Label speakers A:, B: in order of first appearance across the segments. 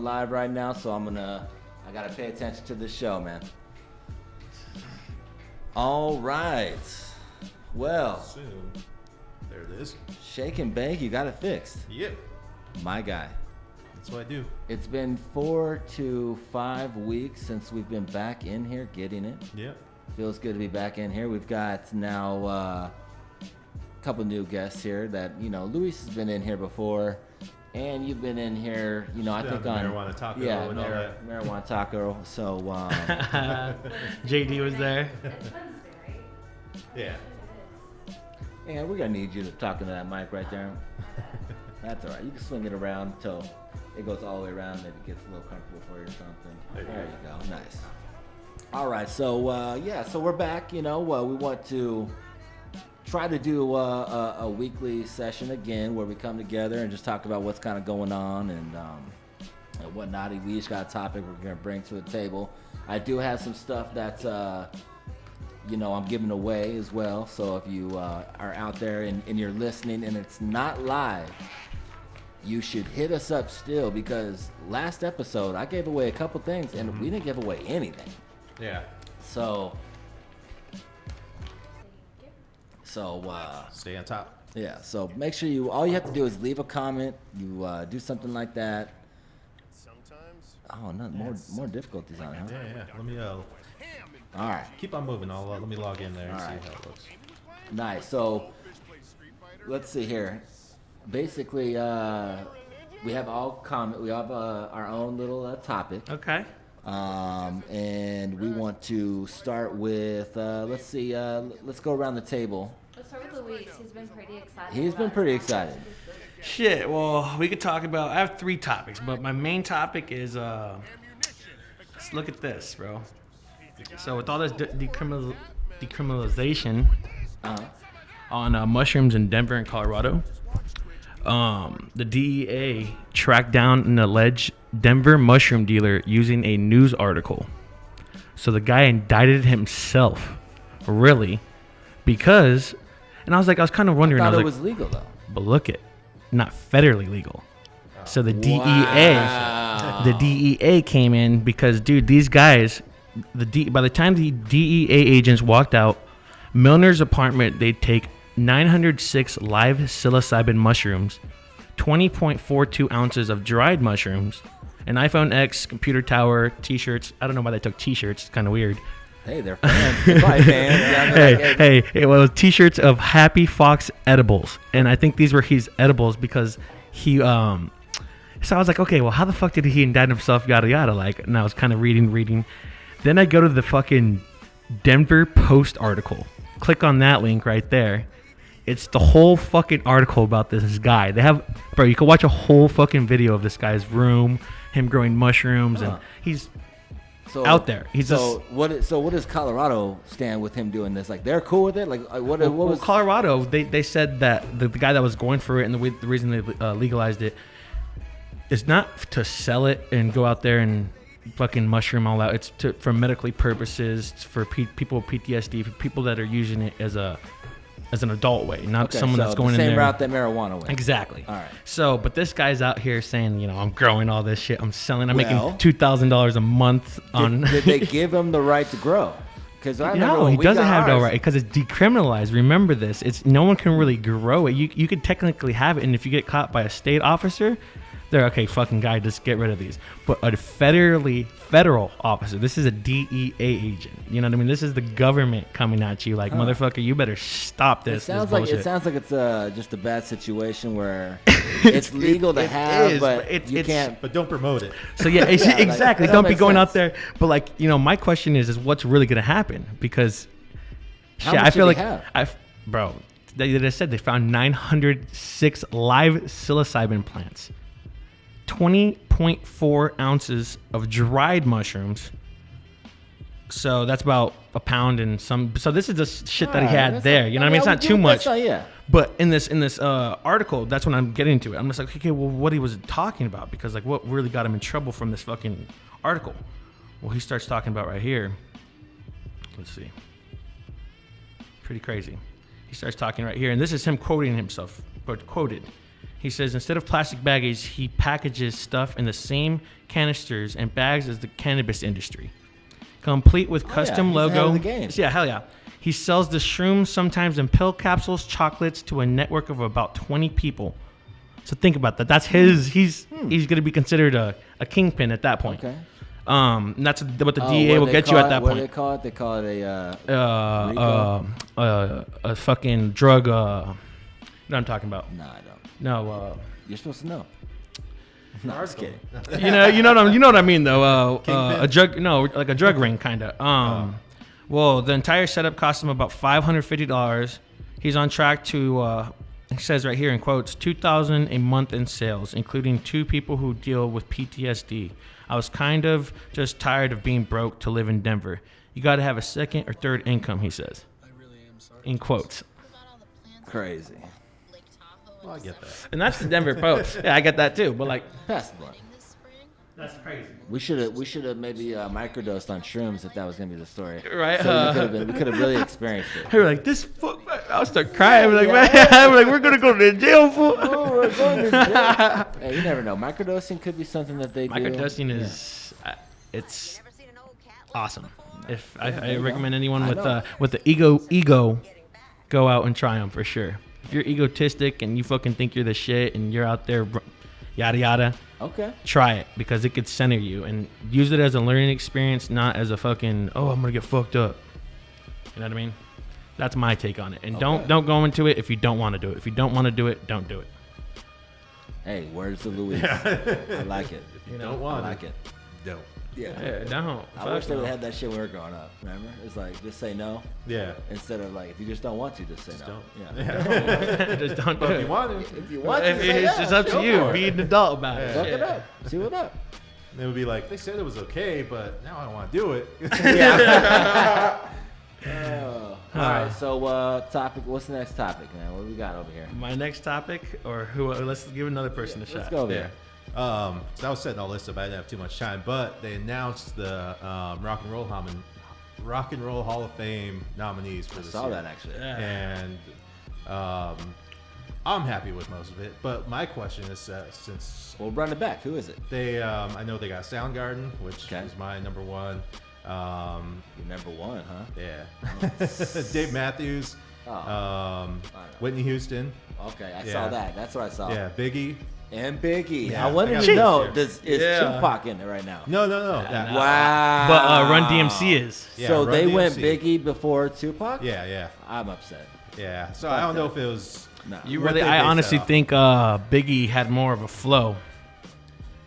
A: Live right now, so I gotta pay attention to this show, man. All right. Well,
B: Soon. There it is.
A: shake and bake, you got it fixed.
B: Yep.
A: My guy.
B: That's what I do.
A: It's been 4 to 5 weeks since we've been back in here getting it.
B: Yep.
A: Feels good to be back in here. We've got now a couple new guests here that, Luis has been in here before. And you've been in here, I think on
B: Marijuana Taco
A: yeah,
B: and all that.
A: Marijuana Taco. So,
C: JD was there.
B: Yeah.
A: yeah, we're gonna need you to talk into that mic right there. That's all right. You can swing it around until it goes all the way around. Maybe it gets a little comfortable for you or something. There you go. Nice. All right. So so we're back. We want to try to do a weekly session again where we come together and just talk about what's kind of going on and whatnot. We each got a topic we're going to bring to the table. I do have some stuff that's, I'm giving away as well. So if you are out there and you're listening and it's not live, you should hit us up still because last episode I gave away a couple things and we didn't give away anything.
B: Yeah.
A: So
B: Stay on top.
A: yeah, so make sure all you have to do is leave a comment. You do something like that.
D: Sometimes.
A: Oh, no, more difficulties on it, huh?
B: Yeah. Let me
A: All right,
B: keep on moving. Let me log in there and
A: All
B: see
A: right.
B: how it looks.
A: nice. So let's see here. Basically, we have we have our own little topic.
C: Okay.
A: And we want to start with let's see. Let's go around the table.
E: Let's start with Luis. He's been pretty excited.
A: He's been pretty excited.
C: Shit. Well, we could talk about. I have 3 topics, but my main topic is. Let's look at this, bro. So with all this decriminalization on mushrooms in Denver and Colorado, the DEA tracked down an alleged Denver mushroom dealer using a news article. So the guy indicted himself, really, because, and I was kind of wondering.
A: I
C: I
A: thought
C: was
A: it
C: like,
A: was legal though.
C: but look it, not federally legal. So the
A: Wow.
C: DEA came in because, dude, these guys, by the time the DEA agents walked out Milner's apartment, they'd take 906 live psilocybin mushrooms, 20.42 ounces of dried mushrooms, an iPhone X, computer tower, T-shirts. I don't know why they took T-shirts. It's kind of weird.
A: Hey, they're fans. They're probably fans. Yeah,
C: Hey, it was T-shirts of Happy Fox edibles, and I think these were his edibles because he. So I was like, okay, well, how the fuck did he indict himself? Yada yada. And I was kind of reading. Then I go to the fucking Denver Post article. Click on that link right there. It's the whole fucking article about this guy. They have, bro, you can watch a whole fucking video of this guy's room, him growing mushrooms, and he's out there. He's
A: what does Colorado stand with him doing this? Like, they're cool with it? Like, what was
C: Colorado? They said that the guy that was going for it and the reason they legalized it is not to sell it and go out there and fucking mushroom all out. It's for medically purposes, for people with PTSD, for people that are using it as an adult way, not someone that's going
A: the
C: in there.
A: same route that marijuana went.
C: Exactly.
A: All right.
C: So, but this guy's out here saying, I'm growing all this shit. I'm selling. I'm
A: Well,
C: making $2,000 a month on.
A: Did they give him the right to grow? Because I remember
C: No,
A: when
C: he
A: we
C: doesn't
A: got
C: have no
A: ours-
C: right because it's decriminalized. Remember this. It's no one can really grow it. You could technically have it, and if you get caught by a state officer, they're okay. Fucking guy, just get rid of these. But a federal officer. This is a DEA agent. You know what I mean? This is the government coming at you like, motherfucker. You better stop this.
A: It sounds
C: this
A: like
C: bullshit.
A: it's just a bad situation where it's legal to have, but you can't.
B: But don't promote it.
C: So yeah,
A: Yeah,
C: exactly.
A: that
C: Don't be
A: makes
C: going
A: sense.
C: out there. But my question is what's really gonna happen? Because
A: How
C: shit,
A: much
C: I feel
A: did
C: like
A: he have?
C: bro, they said they found 906 live psilocybin plants, 20.4 ounces of dried mushrooms. So that's about a pound and some. So this is the shit that he
A: Alright,
C: had
A: that's
C: there.
A: not-
C: You know what I mean? It's not
A: yeah,
C: too
A: that's
C: much.
A: not- yeah.
C: But in this article, that's when I'm getting to it. I'm just like, okay, well, what he was talking about, because what really got him in trouble from this fucking article? Well, he starts talking about right here. Let's see. Pretty crazy. He starts talking right here, and this is him quoting himself. But quoted, He says instead of plastic baggage, he packages stuff in the same canisters and bags as the cannabis industry, complete with custom
A: he's ahead
C: logo.
A: of the game.
C: Yeah, hell yeah. He sells the shrooms sometimes in pill capsules, chocolates to a network of about 20 people. So think about that. That's his. He's going to be considered a kingpin at that point.
A: Okay.
C: And that's what the DEA will get you at that
A: What
C: point.
A: do they call it? They call it a
C: A fucking drug. You know what I'm talking about?
A: No, I don't.
C: No.
A: You're supposed to know. No, I'm just kidding.
C: You know what I mean though. A drug. No, like a drug ring kind of. Well, the entire setup cost him about $550. He's on track to. It says right here in quotes, $2,000 a month in sales, including 2 people who deal with PTSD. I was kind of just tired of being broke to live in Denver. You got to have a second or third income, he says. In quotes.
A: Crazy.
B: Well, I get that.
C: And that's the Denver Post. Yeah, I get that too. But like,
A: Pass the blunt.
C: that's crazy.
A: We should have maybe microdosed on shrooms if that was gonna be the story.
C: Right.
A: So we could have really experienced it.
C: They were like, this fuck. I'll start crying. I'm like, man, I'm like, we're going to go to jail for.
A: Oh, we're going to jail. Hey, you never know. Microdosing could be something that they do.
C: Microdosing is, it's awesome. If I
A: there you
C: recommend
A: go.
C: anyone
A: I
C: with
A: know.
C: the ego, go out and try them for sure. If you're egotistic and you fucking think you're the shit and you're out there, yada yada,
A: Okay.
C: try it because it could center you and use it as a learning experience, not as a fucking I'm gonna get fucked up. You know what I mean? That's my take on it. And
A: Okay.
C: don't go into it if you don't want to do it. If you don't want to do it, don't do it.
A: Hey, words of Louise. I like it.
B: If you
C: know,
B: don't want
A: I like it.
B: don't.
A: Yeah.
C: Yeah, don't.
A: I
C: Fuck
A: wish they
C: no.
A: would have had that shit when we were growing up. Remember? It's like just say no
B: Yeah.
A: instead of like if you just don't want to, just say no.
B: don't.
A: Yeah.
C: Just don't do
B: But
C: it.
B: if you want to,
A: If you want to,
C: If
A: say
C: it's
A: yeah,
C: just up to
A: go
C: you.
A: for it.
C: Be an adult about it.
A: Look
C: Yeah.
A: it up. See what up.
B: it would be like, they said it was okay, but now I don't want to do it.
A: Yeah. All right. So topic. What's the next topic, man? What do we got over here?
C: My next topic, or who? Let's give another person a shot.
A: Let's go over
B: Yeah.
A: here.
B: So I was setting all this up. I didn't have too much time, but they announced the Rock and Roll Hall of Fame nominees for
A: I
B: this
A: saw
B: year.
A: that actually.
C: Yeah.
B: And I'm happy with most of it. But my question is, since
A: We'll run it back. Who is it?
B: they, I know they got Soundgarden, which
A: Okay.
B: is my number one.
A: You're number one, huh?
B: Yeah, Dave Matthews,
A: Oh.
B: Whitney Houston,
A: Okay, I
B: Yeah.
A: saw that. That's what I saw.
B: yeah, Biggie.
A: And Biggie.
B: Yeah,
A: I wanted
B: I got
A: to
B: it
A: know,
B: this
A: is
C: Yeah.
A: Tupac in it right now?
B: No. Yeah,
A: Wow.
C: But Run DMC is.
B: Yeah,
A: So
B: Run
A: they went
B: DMC.
A: Biggie before Tupac?
B: yeah.
A: I'm upset.
B: So I don't know if it was.
A: No.
C: You
B: What
C: really?
B: they
C: I
B: base
C: honestly
B: that off.
C: think Biggie had more of a flow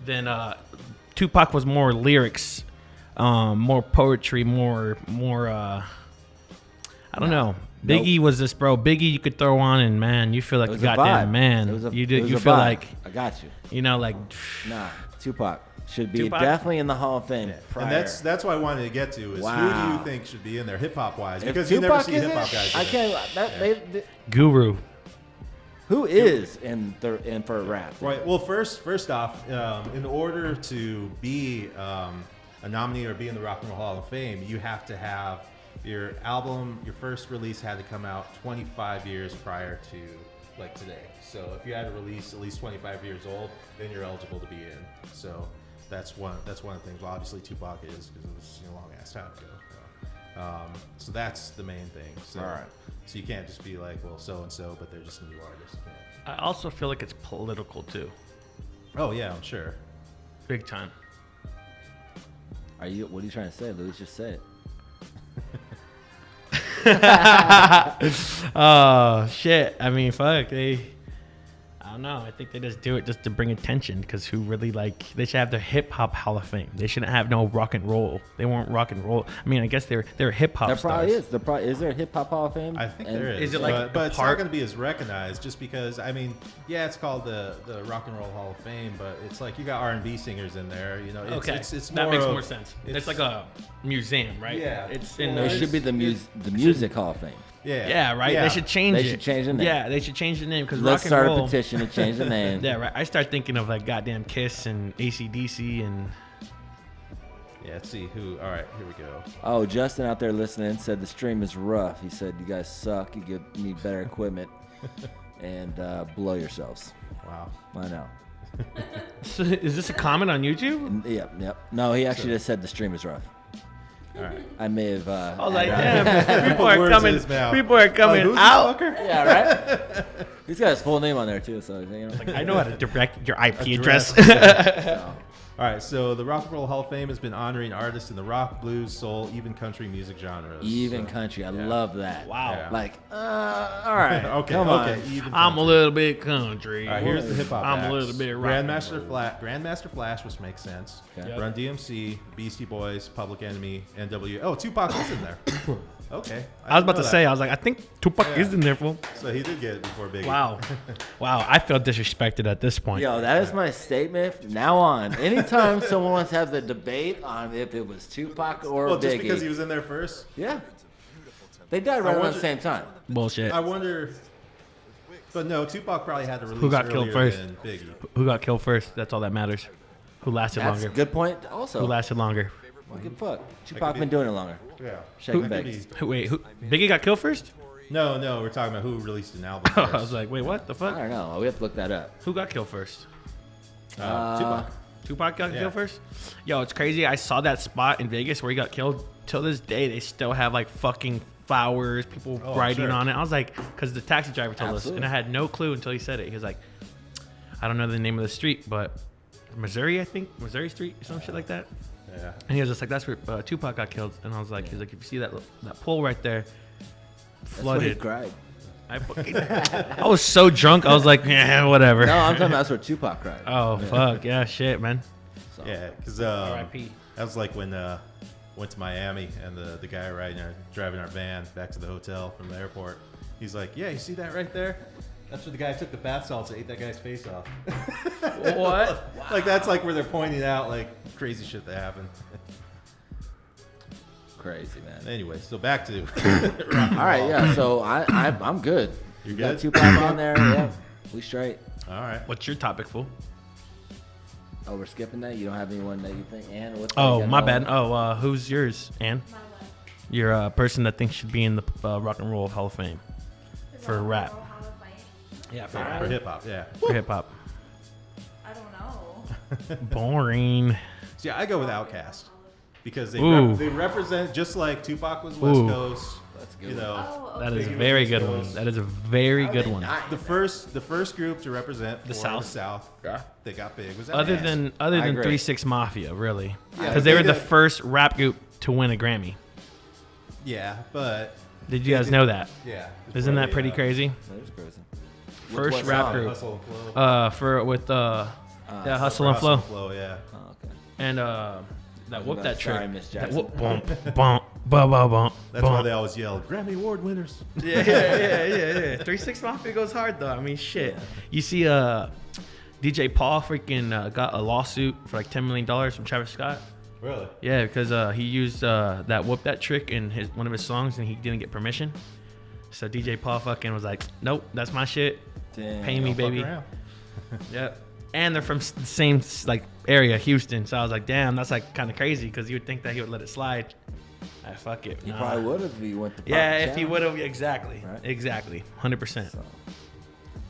C: than Tupac was more lyrics, more poetry, more. I don't know. Biggie was this bro. Biggie, you could throw on and man, you feel like
A: It
C: a
A: was a
C: goddamn
A: vibe.
C: man.
A: It was a,
C: you
A: it
C: do.
A: was
C: You
A: a
C: feel
A: vibe.
C: like
A: I got you.
C: like.
A: Nah, Tupac should be
C: Tupac?
A: definitely in the Hall of Fame. Prior.
B: And that's what I wanted to get to is who do
A: Wow.
B: you think should be in there hip hop wise?
A: If
B: Because you never
A: Tupac
B: see
A: is
B: hip hop
A: it,
B: guys.
A: I
B: in it.
A: can't. They,
C: Guru.
A: who is in for rap?
B: Right. Well, first off, in order to be a nominee or be in the Rock and Roll Hall of Fame, you have to have your album, your first release had to come out 25 years prior to like today. So if you had a release at least 25 years old, then you're eligible to be in. So that's one of the things. Well, obviously Tupac is because it was a long ass time ago. So that's the main thing. So,
A: All right.
B: So you can't just be like, well, so and so, but they're just a new artist.
C: I also feel like it's political too,
B: Oh yeah, I'm sure.
C: big time.
A: What are you trying to say, Louis? Just say it.
C: Oh shit! I mean, fuck. I don't know. I think they just do it just to bring attention because who really like? They should have the hip hop Hall of Fame. They shouldn't have no rock and roll. They weren't rock and roll. I mean, I guess they're hip hop
A: There probably
C: stars.
A: is. Is there a hip hop Hall of Fame?
B: I think
A: And
B: there is.
C: Is it like
B: but
C: a
B: it's not
C: part-
B: going to be as recognized just because, I mean, yeah, it's called the Rock and Roll Hall of Fame, but it's like you got R&B singers in there, you know. It's,
C: Okay,
B: it's
C: that
B: more
C: makes
B: of-
C: more sense. It's like a museum, right?
B: Yeah.
C: It's in.
B: Well,
A: It should be the Music Hall of Fame.
B: Yeah.
C: Yeah, right.
B: Yeah.
C: They should change it.
A: They should change the name.
C: Yeah, they should change the name because
A: Let's
C: rock
A: start
C: and roll.
A: a petition to change the name.
C: Yeah, right. I start thinking of like goddamn Kiss and AC/DC and.
B: Yeah, let's see who. All right, here we go.
A: Oh, Justin out there listening said the stream is rough. He said you guys suck. You need better equipment. and blow yourselves.
B: Wow.
A: I know.
C: So, is this a comment on YouTube?
A: Yep. No, he actually just said the stream is rough.
B: All right.
A: I may have.
C: I was like,
A: added-
C: damn, people
B: Put
C: are
B: words in
C: coming.
B: his mouth.
C: People are coming
B: Who's this
C: out.
B: fucker?
A: Yeah, right. He's got his full name on there too, so you know.
C: I know how to direct your IP address.
A: So,
B: All right, so the Rock and Roll Hall of Fame has been honoring artists in the rock, blues, soul, even country music genres.
A: even
B: So,
A: country, I
B: yeah.
A: love that.
C: Wow.
B: Yeah.
A: Like, all right,
B: Okay,
A: come
B: okay.
A: on.
B: Even
C: I'm a
B: country.
C: little bit country.
B: All right, here's the hip hop.
C: I'm a
B: acts.
C: little bit rock and
B: Grandmaster Flash, which makes sense.
A: Okay.
C: Yep.
B: Run DMC, Beastie Boys, Public Enemy, NW. Oh, Tupac is in there. Okay.
C: I was about
B: didn't know
C: to
B: that.
C: say, I was like, I think Tupac
B: Yeah.
C: is in there, fool.
B: So he did get it before Biggie.
C: Wow. Wow, I feel disrespected at this point.
A: Yo, that is my statement from now on. Anytime someone wants to have the debate on if it was Tupac or
B: Well,
A: Biggie,
B: just because he was in there first.
A: yeah, they died right around
B: wonder-
A: the same time.
C: Bullshit.
B: I wonder. But no, Tupac probably had to release
C: Who got killed
B: earlier
C: first?
B: than Biggie.
C: Who got killed first? That's all that matters. Who lasted
A: That's a
C: longer?
A: good point. Also,
C: Who lasted longer?
A: What the fuck? Tupac
B: be-
A: been doing it longer.
B: Yeah.
A: Shaking
B: That could
A: bakes.
B: be-
C: Wait, who? Biggie got killed first?
B: No, we're talking about who released an album
C: I
B: first.
C: was like, wait, what the
A: I
C: fuck?
A: don't know. We have to look that up.
C: Who got killed first?
B: Tupac.
C: Tupac got
B: Yeah.
C: killed first? Yo, it's crazy. I saw that spot in Vegas where he got killed. Till this day, they still have like fucking flowers, people
B: Oh,
C: writing
B: sure.
C: on it. I was like, because the taxi driver told us,
A: Absolutely.
C: and I had no clue until he said it. He was like, I don't know the name of the street, but Missouri, I think, Missouri Street or some shit like that.
B: Yeah.
C: And he was just like, that's where Tupac got killed. And I was like, he's like, if you see that pole right there,
A: That's why he
C: flooded.
A: cried.
C: I was so drunk. I was like, yeah, whatever.
A: No, I'm talking about that's where Tupac cried.
C: Oh fuck yeah, shit, man.
A: So,
B: Yeah, because
C: R.I.P.
B: that was like when went to Miami and the guy driving our van back to the hotel from the airport. He's like, yeah, you see that right there? That's where the guy took the bath salts and ate that guy's face off.
C: What?
B: Like that's like where they're pointing out like crazy shit that happened.
A: Crazy, man.
B: Anyway, so back to
A: All right, yeah. So I'm good.
B: You
A: got
B: good?
A: Tupac on there. Yeah, we straight.
B: All right.
C: What's your topic, fool?
A: Oh, we're skipping that. You don't have anyone that you think, Ann? What's
C: Oh, my bad. Oh, who's yours, Ann?
E: My life.
C: You're a person that thinks should be in the Rock and Roll Hall of Fame for rap.
E: Rock and Roll Hall of Fame?
C: Yeah,
B: For hip hop, yeah.
C: For hip hop.
E: I don't know.
C: Boring.
B: See, I go with Outkast because they
C: Ooh.
B: they represent just like Tupac was West
C: Ooh.
B: Coast.
A: That's a good
B: You
A: one.
B: know,
E: Oh,
C: That
E: okay.
C: is a
B: Biggie
C: very
B: was
C: good
B: West
C: one.
B: Coast.
C: That is a very
A: How
C: good
A: they
C: one.
A: not-
B: the first group to represent
C: The
B: for
C: South.
B: the South
C: Yeah.
B: that got big was
C: Other
B: Outkast.
C: than
A: I agree.
C: 3-6 Mafia, really,
B: Yeah,
C: because they were the
B: did-
C: first rap group to win a Grammy.
B: Yeah, but
C: Did you guys know that?
B: yeah, it's
C: Isn't that
B: probably,
C: pretty crazy?
A: That is crazy. With
C: First
A: what
C: rap
A: song?
C: group.
B: Hustle and Flow.
C: For with yeah,
A: so
C: Hustle and Flow.
B: Yeah.
A: Oh, okay.
C: And that whoop that trick.
A: Sorry, Miss
C: That
A: Jackson.
C: whoop bump bump bump bump.
B: That's why they always yell Grammy Award winners.
C: Yeah. 3-6 Mafia goes hard though. I mean, shit. You see, DJ Paul freaking got a lawsuit for like $10 million from Travis Scott.
B: Really?
C: Yeah, because he used that whoop that trick in one of his songs and he didn't get permission. So DJ Paul fucking was like, nope, that's my shit.
A: Damn.
C: Pay me,
B: Don't fuck
C: baby.
B: around.
C: Yep. And they're from the same like area, Houston. So I was like, damn, that's like kind of crazy because you would think that he would let it slide. Fuck it.
A: He
C: Nah.
A: probably would have if he went to
C: Yeah,
A: proper
C: if he
A: channel.
C: would have, exactly.
A: Right.
C: Exactly. 100%.
A: So,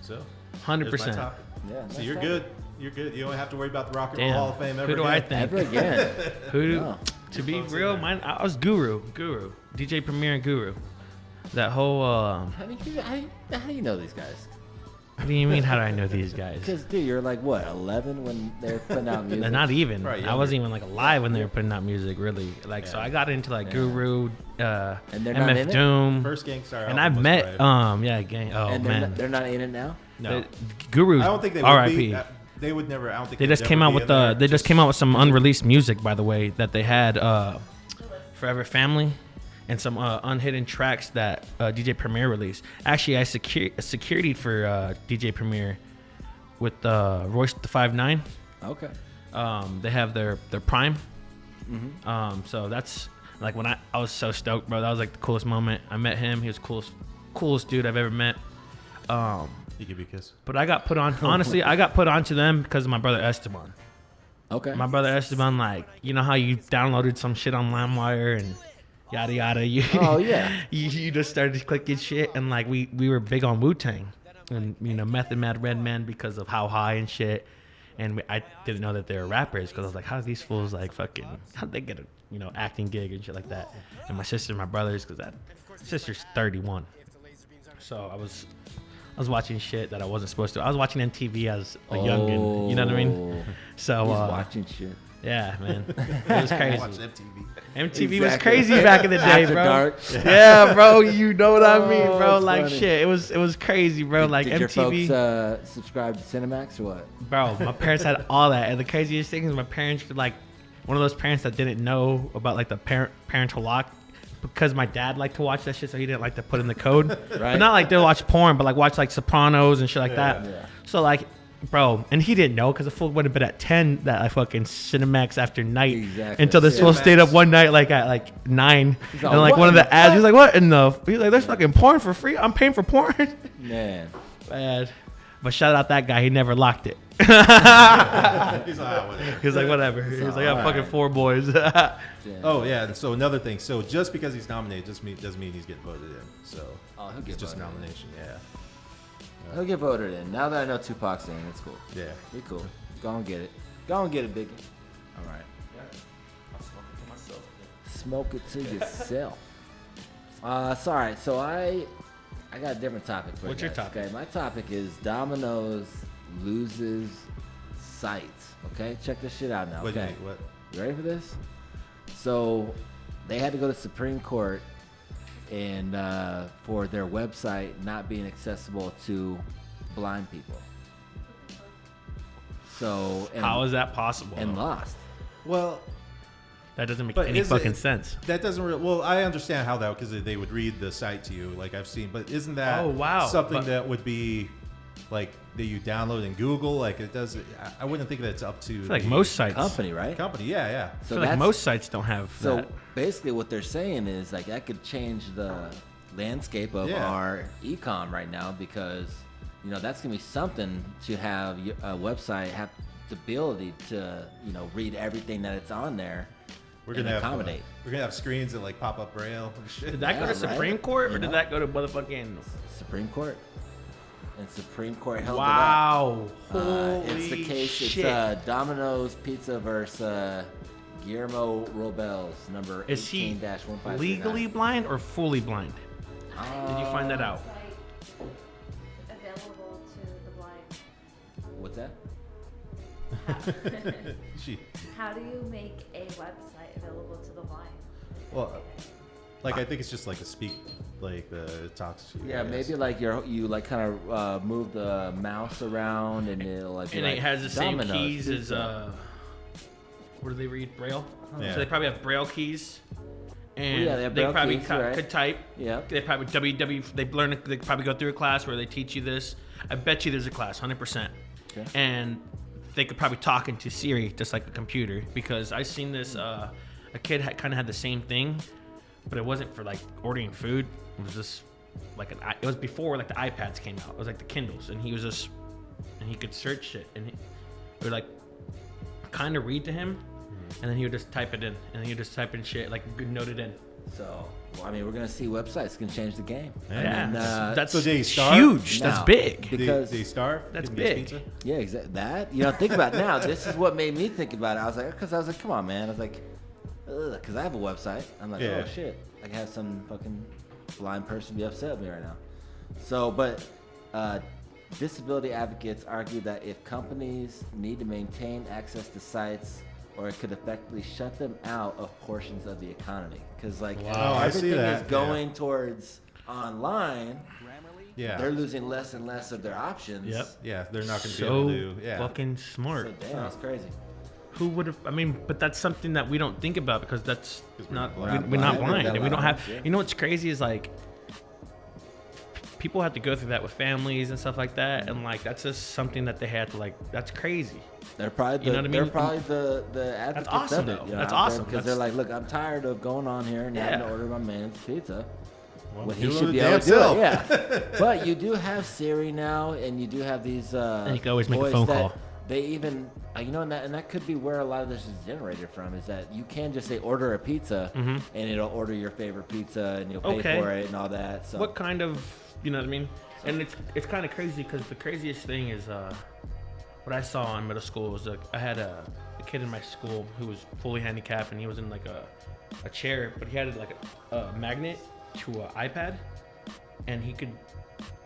B: So
C: 100%.
B: here's my topic.
A: yeah,
B: So you're good. You're good. You don't have to worry about the Rock and Roll
C: Damn.
B: Hall of Fame ever
C: Who do I
B: again.
C: think?
A: Ever again.
C: Who do,
A: No.
C: to be
B: phone's in
C: real,
B: there.
C: mine, I was Guru. DJ Premier and Guru. That whole,
A: How do you know these guys?
C: what do you mean, how do I know these guys?
A: Because, dude, you're like, what, 11 when they're putting out music?
C: They're not even.
B: Right,
C: I wasn't even like alive when they were putting out music, really. Like, so
B: Yeah.
C: I got into like
A: Yeah.
C: Guru,
A: And they're not in
C: MF
A: it?
C: Doom.
B: First Gangstar
C: And
B: album
C: I've
B: was
C: met,
B: Brave.
C: gang. Oh,
A: and
C: man.
A: they're not in it now?
B: No,
C: Guru's
B: I don't think they would
C: R.I.P.
B: be. They would never. I don't think
C: They
B: they'd
C: just came
B: ever
C: out
B: be
C: with
B: in there.
C: they just came out with some unreleased music, by the way, that they had Forever Family and some unhidden tracks that DJ Premier released. Actually, I security for DJ Premier with Royce the 5'9".
A: Okay.
C: They have their Prime.
A: Mm-hmm.
C: So that's like when I was so stoked, bro. That was like the coolest moment. I met him. He was coolest dude I've ever met.
B: You give me a kiss.
C: But I got put on. Honestly, I got put onto them because of my brother Esteban.
A: Okay.
C: My brother Esteban, like, you know how you downloaded some shit on LimeWire and yada yada. You,
A: Oh, yeah.
C: you just started clicking shit, and like we were big on Wu-Tang. and Method Man, Redman because of How High and shit. And I didn't know that they were rappers because I was like, how do these fools like fucking, how'd they get a acting gig and shit like that? And my sister and my brothers, because that sister's 31. So I was watching shit that I wasn't supposed to. I was watching MTV as a youngin, you know what I mean? So
A: He's watching shit.
C: yeah, man, it was crazy.
B: Watch MTV.
C: MTV was crazy back in the day,
A: After
C: bro.
A: dark.
C: Yeah, bro, you know what I mean, bro.
A: it's
C: Like
A: funny.
C: shit, it was crazy, bro. Like
A: Did
C: MTV,
A: your folks subscribe to Cinemax or what?
C: bro. My parents had all that, and the craziest thing is my parents were like one of those parents that didn't know about like the parental lock. Because my dad liked to watch that shit, so he didn't like to put in the code. But
A: Right.
C: not like they'll watch porn, but like watch like Sopranos and shit like that.
A: Yeah.
C: So like, bro, and he didn't know because the fool would have been at 10 that I fucking Cinemax after night
A: Exactly.
C: until this fool
B: Cinemax.
C: stayed up one night like at like 9.
A: He's
C: And
A: all,
C: like
A: "What
C: one of
A: in
C: the
A: the
C: ads,
A: fuck?"
C: he's like, what in the? He's like, there's fucking porn for free. I'm paying for porn.
A: Man.
C: Bad. But shout out that guy. He never locked it.
B: He's like, whatever.
C: He's like, whatever. He's like, I got fucking
A: alright.
C: 4 boys.
A: Damn.
B: Oh yeah. So another thing. So just because he's nominated doesn't mean he's getting voted in. So
A: Oh, he'll
B: it's
A: get
B: just a
A: voted in.
B: nomination. Yeah.
A: He'll get voted in. Now that I know Tupac's in, it's cool.
B: Yeah.
A: Be cool. Go and get it. Go and get it, Biggie. All right. Smoke it to yourself. Sorry. So I got a different topic for
C: What's
A: you
C: your
A: guys,
C: topic?
A: Okay, my topic is Domino's loses sites. Okay, check this shit out now.
B: What do you
A: Okay,
B: mean? What?
A: you ready for this? So they had to go to Supreme Court and for their website not being accessible to blind people. So and,
C: How is that possible?
A: and lost.
B: Well,
C: That doesn't make
B: But
C: any
B: is
C: fucking
B: it-
C: sense.
B: that doesn't really. Well, I understand how that because they would read the site to you, like I've seen. But isn't that
C: Oh, wow.
B: something
C: But-
B: that would be like that you download in Google? Like it does. I wouldn't think that's up to
C: I feel like
B: the
C: most sites.
A: Company, right?
B: company. Yeah, yeah.
C: I
A: So
C: feel like
A: that's
C: most sites don't have
A: so
C: that.
A: basically what they're saying is like that could change the landscape of
B: Yeah.
A: our ecom right now because that's gonna be something to have a website have the ability to read everything that it's on there.
B: We're
A: and
B: gonna have
A: accommodate.
B: we're gonna have screens that like pop up braille and shit.
C: Did that
A: Yeah,
C: go to
A: right?
C: Supreme Court or
A: You
C: did
A: know?
C: that go to motherfucking?
A: Supreme Court. And Supreme Court held
C: Wow!
A: it up.
C: Holy
A: It's the case.
C: shit!
A: It's Domino's Pizza versus Guillermo Robels, number
C: Is he
A: 18-1539.
C: legally blind or fully blind? Did you find that out?
E: Website available to the blind.
A: What's that?
B: She,
E: How do you make a website available to the blind?
B: well, like I think it's just like a speak, like the talks to you.
A: Yeah,
B: I guess.
A: maybe like you like kind of move the mouse around and it'll like. be
C: And
A: like
C: it has the same
A: Domino's
C: keys as
A: Pizza.
C: what do they read? Braille.
B: Yeah.
C: So they probably have Braille keys. And
A: yeah, they have
C: they
A: Braille
C: probably
A: keys, right.
C: could type.
A: Yeah.
C: They probably They learn. They probably go through a class where they teach you this. I bet you there's a class, 100%.
A: Okay.
C: And they could probably talk into Siri just like a computer because I seen this. A kid kind of had the same thing, but it wasn't for like ordering food. It was just like it was before like the iPads came out. It was like the Kindles, and he was just and he could search shit and it would like kind of read to him, and then he would just type it in, and then he would just type in shit like note it in.
A: So, well, I mean, we're gonna see websites can change the game.
B: Yeah.
C: Yeah,
A: mean,
C: that's
B: so did he starve?
C: huge.
A: No.
C: That's big.
A: Because-
B: they starve.
C: That's
B: Couldn't get
C: big.
B: pizza?
A: Yeah, exactly. That think about it now. This is what made me think about it. I was like, come on, man. I was like, because I have a website. I'm like,
B: Yeah.
A: oh shit, I can have some fucking blind person be upset with me right now. So, but disability advocates argue that if companies need to maintain access to sites, or it could effectively shut them out of portions of the economy, because like
B: Wow, I see
A: everything
B: that,
A: is going towards online.
B: Yeah.
A: They're losing less and less of their options.
C: Yep.
B: Yeah, they're not going to be
C: So
B: able to. Yeah.
C: fucking
A: So
C: smart.
A: damn, that's crazy.
C: Who would have? I mean, but that's something that we don't think about because that's
B: 'Cause we're
C: not
B: blind.
C: we're not
A: Blind.
C: blind,
A: We're
C: and we don't
A: blind,
C: have.
A: yeah.
C: You know what's crazy is like people have to go through that with families and stuff like that, and like that's just something that they had to like. That's crazy.
A: They're probably the,
C: You know what I
A: they're
C: mean?
A: probably the advocates
C: awesome,
A: of it.
C: though. That's awesome.
A: Because they're
C: That's-
A: like, look, I'm tired of going on here and having to
C: Yeah.
A: order my man's pizza.
B: Well,
A: When
B: do
A: he
B: it
A: should be
B: damn
A: able to do
B: self.
A: it, yeah. But you do have Siri now, and you do have these.
C: And you can always make a
A: voice
C: phone
A: that
C: call.
A: They even, and that could be where a lot of this is generated from. Is that you can just say order a pizza, and it'll order your favorite pizza, and you'll pay
C: Mm-hmm. Okay.
A: for it and all that. So
C: What kind of You know what I mean? And it's kind of crazy because the craziest thing is what I saw in middle school was I had a kid in my school who was fully handicapped, and he was in like a chair, but he had like a magnet to an iPad, and he could.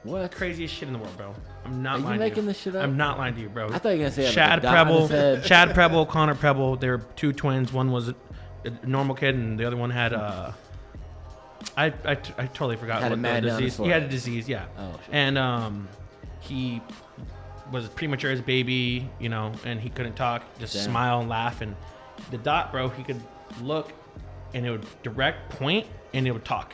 A: What?
C: Craziest shit in the world, bro. I'm not
A: Are you
C: lying to you.
A: making this shit up?
C: I'm not lying to you, bro.
A: I thought you were gonna say like
C: Chad
A: a dot on his
C: Preble,
A: head.
C: Chad Preble, Connor Preble. They were two twins. One was a normal kid, and the other one had I totally forgot
A: Had a
C: what the
A: madness on his
C: disease. He had a
A: forehead.
C: disease, yeah.
A: Oh, shit.
C: And he was premature as a baby, you know, and he couldn't talk, just
A: Damn.
C: smile and laugh. And the dot, bro, he could look, and it would direct point, and it would talk.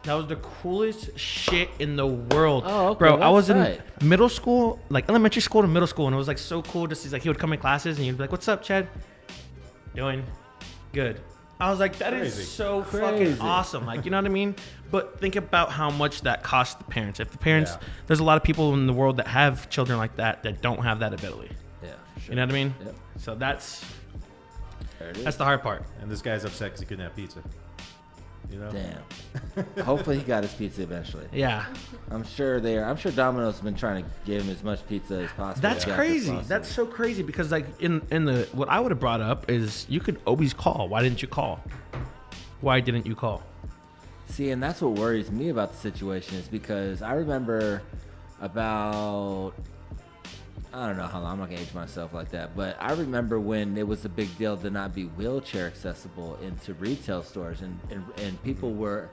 C: That was the coolest shit in the world.
A: Oh, okay,
C: bro, I
A: that's
C: was
A: tight.
C: in middle school, like elementary school to middle school, and it was like so cool to see. Like he would come in classes, and he'd be like, "What's up, Chad? Doing good." I was like, "That
B: Crazy.
C: is so
A: Crazy.
C: fucking awesome!" Like, you know what I mean? But think about how much that costs the parents. If the parents,
B: Yeah.
C: there's a lot of people in the world that have children like that don't have that ability.
A: Yeah, for sure.
C: You know what I mean?
A: Yep.
C: So that's
A: There it is.
C: the hard part.
B: And this guy's upset because he couldn't have pizza. You know?
A: Damn. Hopefully he got his pizza eventually.
C: Yeah,
A: I'm sure Domino's has been trying to give him as much pizza as possible.
C: that's
A: Yeah.
C: crazy. That's so crazy because like in the what I would have brought up is you could always call. Why didn't you call? Why didn't you call?
A: See, and that's what worries me about the situation is because I remember about, I don't know how long, I'm not gonna age myself like that, but I remember when it was a big deal to not be wheelchair accessible into retail stores, and people were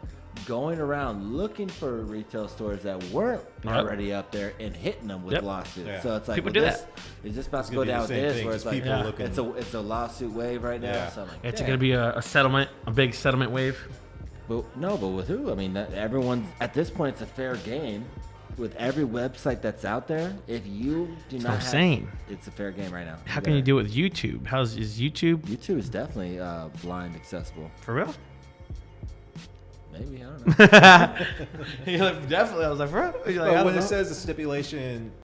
A: going around looking for retail stores that weren't
C: Yep.
A: already up there and hitting them with
C: Yep.
A: lawsuits.
B: Yeah.
A: So it's like,
C: People
A: well,
C: do
A: this, is this about
B: It's
A: to
B: gonna
A: go
B: be
A: down
B: the
A: with
B: same
A: this,
B: thing,
A: where
B: just
A: it's like,
B: people
C: Yeah.
B: looking.
A: it's a lawsuit wave right now.
B: Yeah.
A: So I'm like,
C: It's
A: damn.
C: gonna be a settlement, a big settlement wave.
A: But with who? I mean, everyone's at this point. It's a fair game with every website that's out there. If you do
C: That's
A: not,
C: what I'm
A: have,
C: saying.
A: it's a fair game right now.
C: How can you do it with YouTube? Is YouTube
A: YouTube is definitely blind accessible.
C: for real?
A: Maybe I don't know.
C: Definitely. I was like, bro. You're like, I
B: But
C: don't
B: when
C: know.
B: it says the stipulation